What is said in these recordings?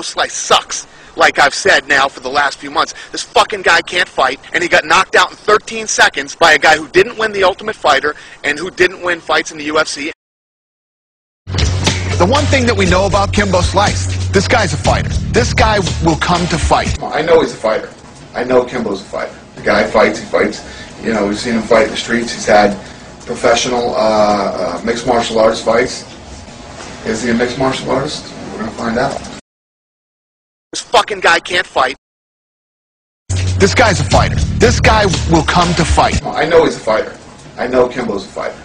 Kimbo Slice sucks. Like I've said now for the last few months, this fucking guy can't fight, and he got knocked out in 13 seconds by a guy who didn't win the Ultimate Fighter and who didn't win fights in the UFC. The one thing that we know about Kimbo Slice, this guy's a fighter. This guy will come to fight. I know he's a fighter. I know Kimbo's a fighter. The guy fights, he fights. You know, we've seen him fight in the streets. He's had professional mixed martial arts fights. Is he a mixed martial artist? We're going to find out. This fucking guy can't fight. This guy's a fighter. This guy will come to fight. I know he's a fighter. I know Kimbo's a fighter.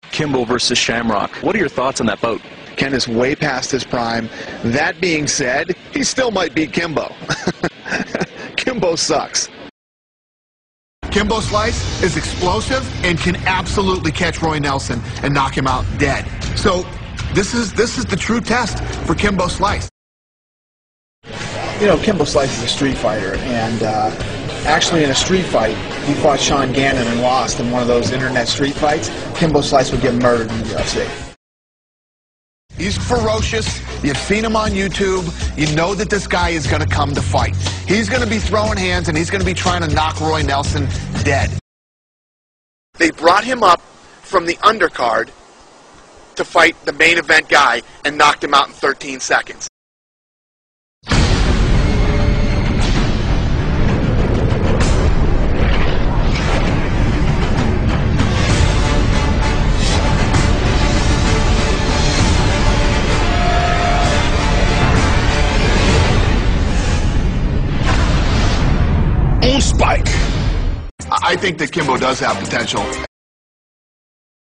Kimbo versus Shamrock. What are your thoughts on that bout? Ken is way past his prime. That being said, he still might beat Kimbo. Kimbo sucks. Kimbo Slice is explosive and can absolutely catch Roy Nelson and knock him out dead. So this is the true test for Kimbo Slice. You know, Kimbo Slice is a street fighter, and actually in a street fight, he fought Sean Gannon and lost in one of those internet street fights. Kimbo Slice would get murdered in the UFC. He's ferocious. You've seen him on YouTube. You know that this guy is going to come to fight. He's going to be throwing hands, and he's going to be trying to knock Roy Nelson dead. They brought him up from the undercard to fight the main event guy and knocked him out in 13 seconds. Spike. I think that Kimbo does have potential.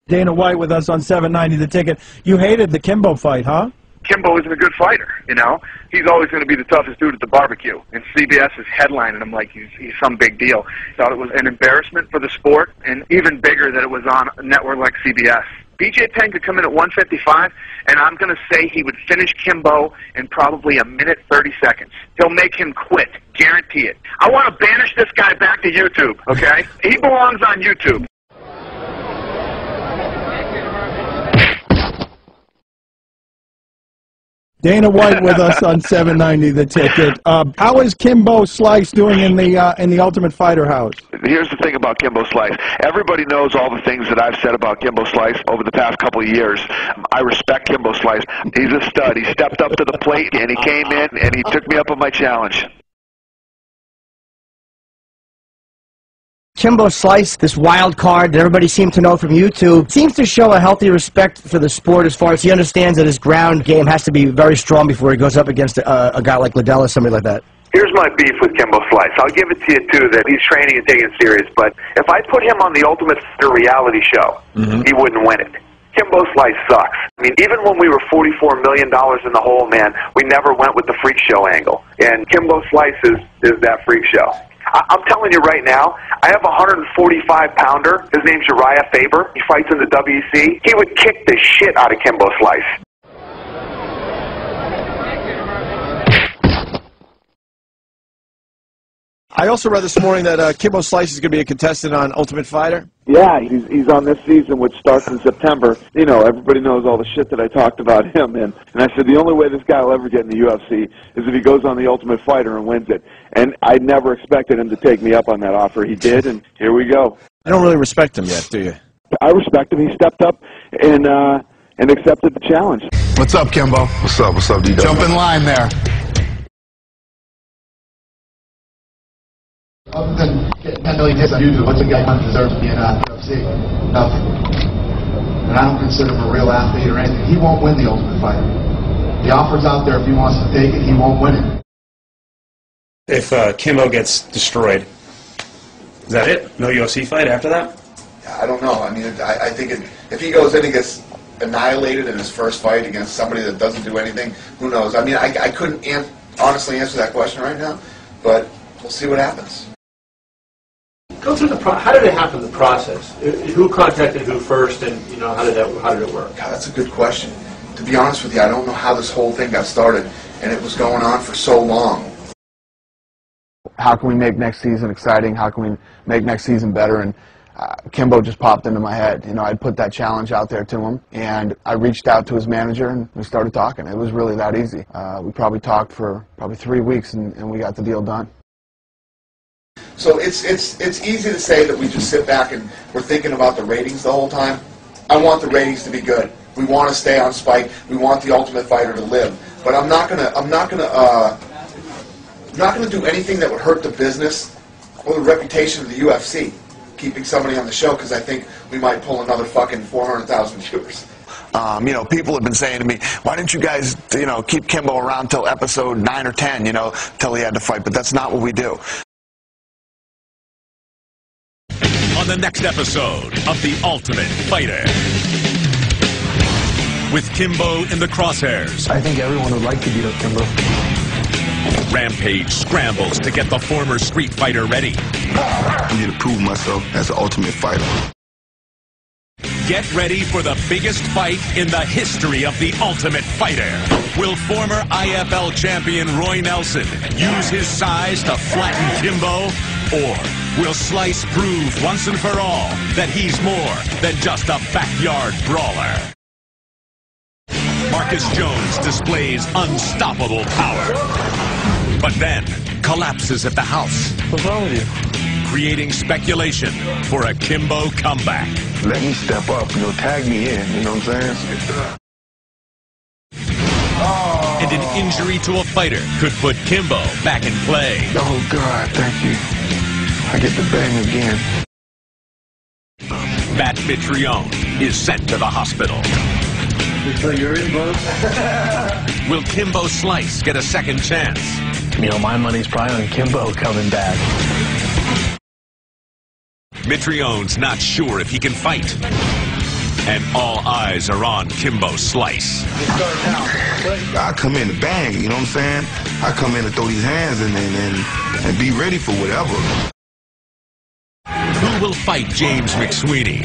Dana White with us on 790 The Ticket. You hated the Kimbo fight, huh? Kimbo isn't a good fighter, you know. He's always going to be the toughest dude at the barbecue. And CBS is headlining him like he's some big deal. Thought it was an embarrassment for the sport, and even bigger that it was on a network like CBS. BJ Penn could come in at 155, and I'm going to say he would finish Kimbo in probably a minute 30 seconds. He'll make him quit. Guarantee it. I want to banish this guy back to YouTube, okay? He belongs on YouTube. Dana White with us on 790 The Ticket. How is Kimbo Slice doing in the Ultimate Fighter house? Here's the thing about Kimbo Slice. Everybody knows all the things that I've said about Kimbo Slice over the past couple of years. I respect Kimbo Slice. He's a stud. He stepped up to the plate, and he came in, and he took me up on my challenge. Kimbo Slice, this wild card that everybody seemed to know from YouTube, seems to show a healthy respect for the sport as far as he understands that his ground game has to be very strong before he goes up against a guy like Liddell or somebody like that. Here's my beef with Kimbo Slice. I'll give it to you, too, that he's training and taking it serious, but if I put him on the Ultimate Fighter reality show, he woun't win it. Kimbo Slice sucks. I mean, even when we were $44 million in the hole, man, we never went with the freak show angle. And Kimbo Slice is that freak show. I'm telling you right now, I have a 145-pounder. His name's Uriah Faber. He fights in the WEC. He would kick the shit out of Kimbo Slice. I also read this morning that Kimbo Slice is going to be a contestant on Ultimate Fighter. Yeah, he's on this season, which starts in September. You know, everybody knows all the shit that I talked about him, and I said the only way this guy will ever get in the UFC is if he goes on the Ultimate Fighter and wins it. And I never expected him to take me up on that offer. He did, and here we go. You don't really respect him yet, do you? I respect him. He stepped up and accepted the challenge. What's up, Kimbo? What's up? What's up, D-Dog? Jump in line there. Other than getting 10 million hits on YouTube, what's a guy going to deserve to be in UFC? Nothing. And I don't consider him a real athlete or anything. He won't win the Ultimate Fighter. The offer's out there. If he wants to take it, he won't win it. If Kimbo gets destroyed, is that it? No UFC fight after that? I don't know. I mean, I think if he goes in and gets annihilated in his first fight against somebody that doesn't do anything, who knows? I mean, I couldn't honestly answer that question right now, but we'll see what happens. Go through how did it happen? The process. Who contacted who first, and how did it work? God, that's a good question. To be honest with you, I don't know how this whole thing got started, and it was going on for so long. How can we make next season exciting? How can we make next season better? And Kimbo just popped into my head. You know, I'd put that challenge out there to him, and I reached out to his manager, and we started talking. It was really that easy. We probably talked for 3 weeks, and we got the deal done. So it's easy to say that we just sit back and we're thinking about the ratings the whole time. I want the ratings to be good. We want to stay on Spike. We want the Ultimate Fighter to live. But I'm not gonna do anything that would hurt the business or the reputation of the UFC. Keeping somebody on the show because I think we might pull another fucking 400,000 viewers. You know, people have been saying to me, why didn't you guys, you know, keep Kimbo around till episode 9 or 10, you know, till he had to fight? But that's not what we do. On the next episode of The Ultimate Fighter. With Kimbo in the crosshairs. I think everyone would like to beat up Kimbo. Rampage scrambles to get the former street fighter ready. I need to prove myself as an Ultimate Fighter. Get ready for the biggest fight in the history of The Ultimate Fighter. Will former IFL champion Roy Nelson use his size to flatten Kimbo? Or will Slice prove once and for all that he's more than just a backyard brawler? Marcus Jones displays unstoppable power, but then collapses at the house. What's wrong with you? Creating speculation for a Kimbo comeback. Let me step up, you know, tag me in, you know what I'm saying? And an injury to a fighter could put Kimbo back in play. Oh, God, thank you. I get the bang again. Matt Mitrione is sent to the hospital. Will Kimbo Slice get a second chance? You know, my money's probably on Kimbo coming back. Mitrione's not sure if he can fight. And all eyes are on Kimbo Slice. I come in to bang, you know what I'm saying? I come in to throw these hands and be ready for whatever. Who will fight James McSweeney?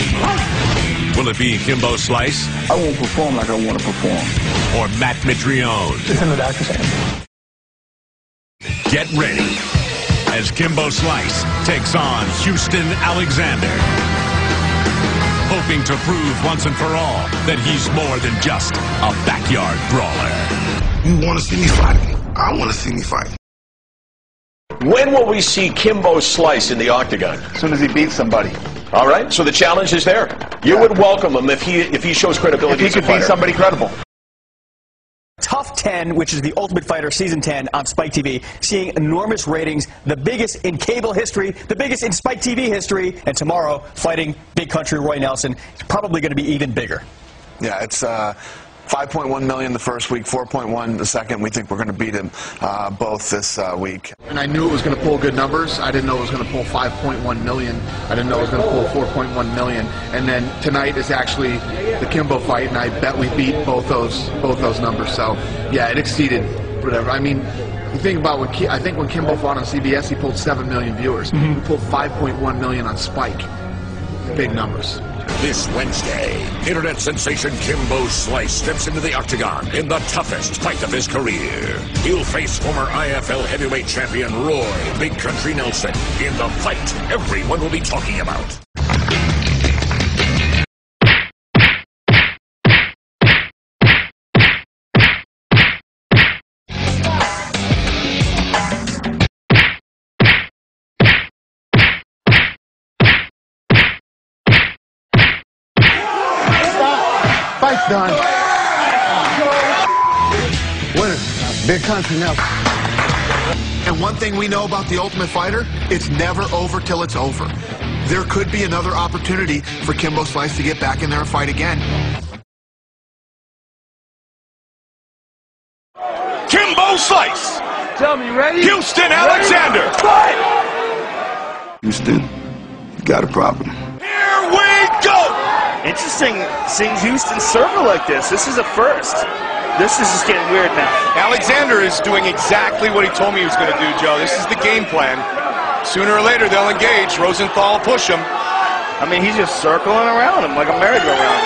Will it be Kimbo Slice? I won't perform like I want to perform. Or Matt Mitrione? It's in the doctor's hand. Get ready as Kimbo Slice takes on Houston Alexander. Hoping to prove once and for all that he's more than just a backyard brawler. You want to see me fight? I want to see me fight. When will we see Kimbo Slice in the octagon? As soon as he beats somebody. All right, so the challenge is there. You would welcome him if he shows credibility. If he could beat somebody credible. Tough 10, which is the Ultimate Fighter Season 10 on Spike TV, seeing enormous ratings, the biggest in cable history, the biggest in Spike TV history, and tomorrow, fighting Big Country Roy Nelson. It's probably going to be even bigger. Yeah, it's 5.1 million the first week, 4.1 the second. We think we're going to beat him both this week. And I knew it was going to pull good numbers. I didn't know it was going to pull 5.1 million. I didn't know it was going to pull 4.1 million. And then tonight is actually the Kimbo fight, and I bet we beat both those numbers. So yeah, it exceeded whatever. I mean, you think about when I think when Kimbo fought on CBS, he pulled 7 million viewers. He pulled 5.1 million on Spike. Big numbers. This Wednesday, internet sensation Kimbo Slice steps into the octagon in the toughest fight of his career. He'll face former IFL heavyweight champion Roy Big Country Nelson in the fight everyone will be talking about. Fight's done. Winner, Big Country Nelson. And one thing we know about the Ultimate Fighter, it's never over till it's over. There could be another opportunity for Kimbo Slice to get back in there and fight again. Kimbo Slice! Tell me, ready? Houston Alexander! Fight! Houston, you got a problem. Here we go! Interesting seeing Houston circle like this. This is a first. This is just getting weird now. Alexander is doing exactly what he told me he was going to do, Joe. This is the game plan. Sooner or later, they'll engage. Rosenthal will push him. I mean, he's just circling around him like a merry-go-round.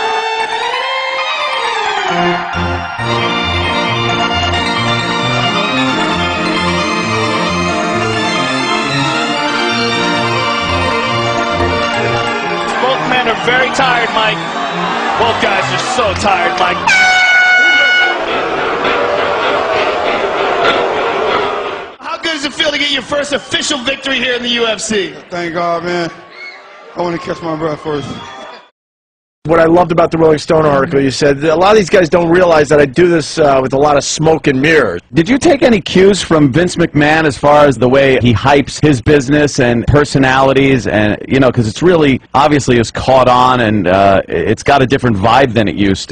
are very tired, Mike. Both guys are so tired, Mike. How good does it feel to get your first official victory here in the UFC? Thank God, man. I want to catch my breath first. What I loved about the Rolling Stone article, you said a lot of these guys don't realize that I do this with a lot of smoke and mirrors. Did you take any cues from Vince McMahon as far as the way he hypes his business and personalities, and you know, because it's really obviously it's caught on and it's got a different vibe than it used to?